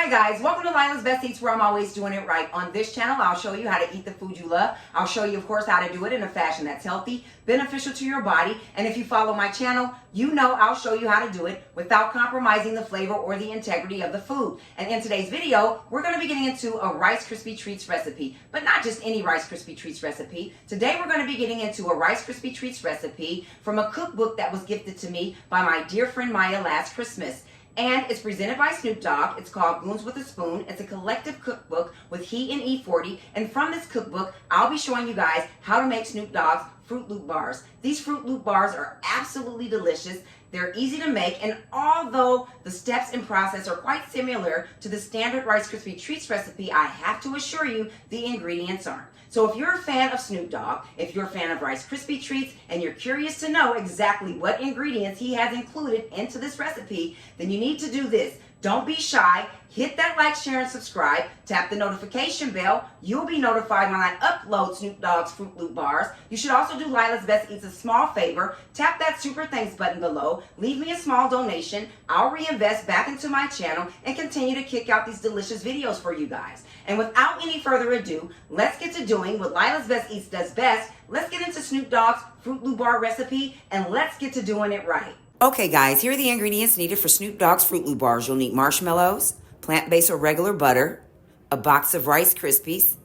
Hi guys, welcome to Lila's Best Eats, where I'm always doing it right. On this channel, I'll show you how to eat the food you love. I'll show you, of course, how to do it in a fashion that's healthy, beneficial to your body, and if you follow my channel, you know I'll show you how to do it without compromising the flavor or the integrity of the food. And in today's video, we're going to be getting into a Rice Krispie Treats recipe, but not just any Rice Krispie Treats recipe. Today, we're going to be getting into a Rice Krispie Treats recipe from a cookbook that was gifted to me by my dear friend Maya last Christmas. And it's presented by Snoop Dogg. It's called Goons with a Spoon. It's a collective cookbook with he and E40. And from this cookbook, I'll be showing you guys how to make Snoop Dogg's Fruit Loop bars. These Fruit Loop bars are absolutely delicious. They're easy to make, and although the steps and process are quite similar to the standard Rice Krispie Treats recipe, I have to assure you the ingredients aren't. So if you're a fan of Snoop Dogg, if you're a fan of Rice Krispie Treats, and you're curious to know exactly what ingredients he has included into this recipe, then you need to do this. Don't be shy. Hit that like, share, and subscribe. Tap the notification bell. You'll be notified when I upload Snoop Dogg's Fruit Loop bars. You should also do Lila's Best Eats a small favor. Tap that super thanks button below. Leave me a small donation. I'll reinvest back into my channel and continue to kick out these delicious videos for you guys. And without any further ado, let's get to doing what Lila's Best Eats does best. Let's get into Snoop Dogg's Fruit Loop bar recipe, and let's get to doing it right. Okay guys, here are the ingredients needed for Snoop Dogg's Fruit Loop bars. You'll need marshmallows, plant-based or regular butter, a box of Rice Krispies,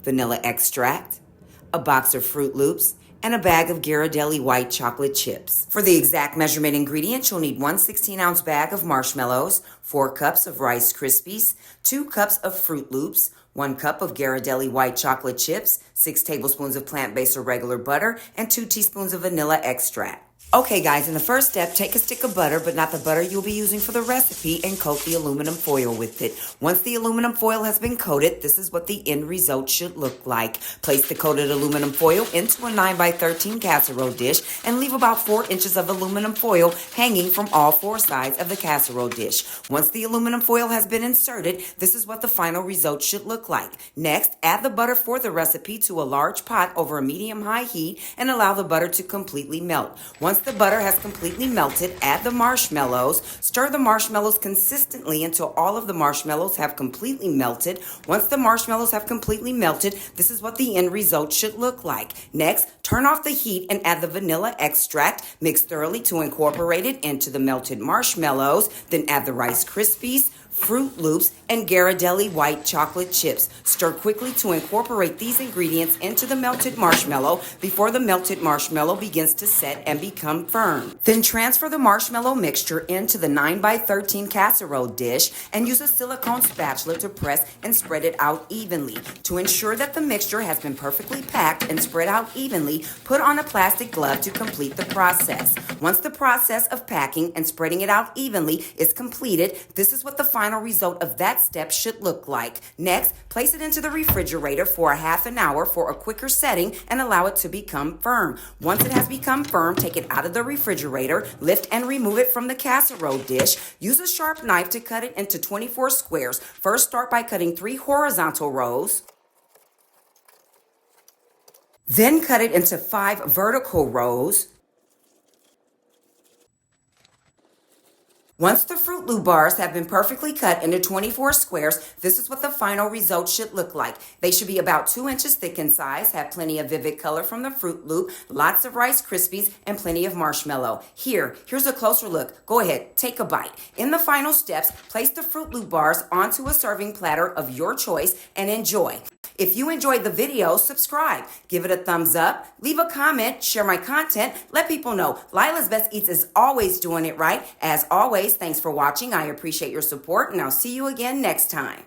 vanilla extract, a box of Fruit Loops, and a bag of Ghirardelli white chocolate chips. For the exact measurement ingredients, you'll need 1 16-ounce bag of marshmallows, 4 cups of Rice Krispies, 2 cups of Fruit Loops, 1 cup of Ghirardelli white chocolate chips, 6 tablespoons of plant-based or regular butter, and 2 teaspoons of vanilla extract. Okay guys, in the first step, take a stick of butter, but not the butter you'll be using for the recipe, and coat the aluminum foil with it. Once the aluminum foil has been coated, this is what the end result should look like. Place the coated aluminum foil into a 9x13 casserole dish and leave about 4 inches of aluminum foil hanging from all 4 sides of the casserole dish. Once the aluminum foil has been inserted, this is what the final result should look like. Next, add the butter for the recipe to a large pot over a medium-high heat and allow the butter to completely melt. Once the butter has completely melted, add the marshmallows. Stir the marshmallows consistently until all of the marshmallows have completely melted. Once the marshmallows have completely melted, this is what the end result should look like. Next, turn off the heat and add the vanilla extract. Mix thoroughly to incorporate it into the melted marshmallows. Then add the Rice Krispies, Fruit Loops, and Ghirardelli white chocolate chips. Stir quickly to incorporate these ingredients into the melted marshmallow before the melted marshmallow begins to set and become firm. Then transfer the marshmallow mixture into the 9x13 casserole dish and use a silicone spatula to press and spread it out evenly. To ensure that the mixture has been perfectly packed and spread out evenly, put on a plastic glove to complete the process. Once the process of packing and spreading it out evenly is completed, this is what the final result of that step should look like. Next, place it into the refrigerator for a half an hour for a quicker setting and allow it to become firm. Once it has become firm, take it out of the refrigerator, lift and remove it from the casserole dish. Use a sharp knife to cut it into 24 squares. First, start by cutting 3 horizontal rows. Then cut it into 5 vertical rows. Once the Fruit Loop bars have been perfectly cut into 24 squares, this is what the final result should look like. They should be about 2 inches thick in size, have plenty of vivid color from the Fruit Loop, lots of Rice Krispies, and plenty of marshmallow. Here's a closer look. Go ahead, take a bite. In the final steps, place the Fruit Loop bars onto a serving platter of your choice and enjoy. If you enjoyed the video, subscribe, give it a thumbs up, leave a comment, share my content, let people know. Lila's Best Eats is always doing it right. As always, thanks for watching. I appreciate your support, and I'll see you again next time.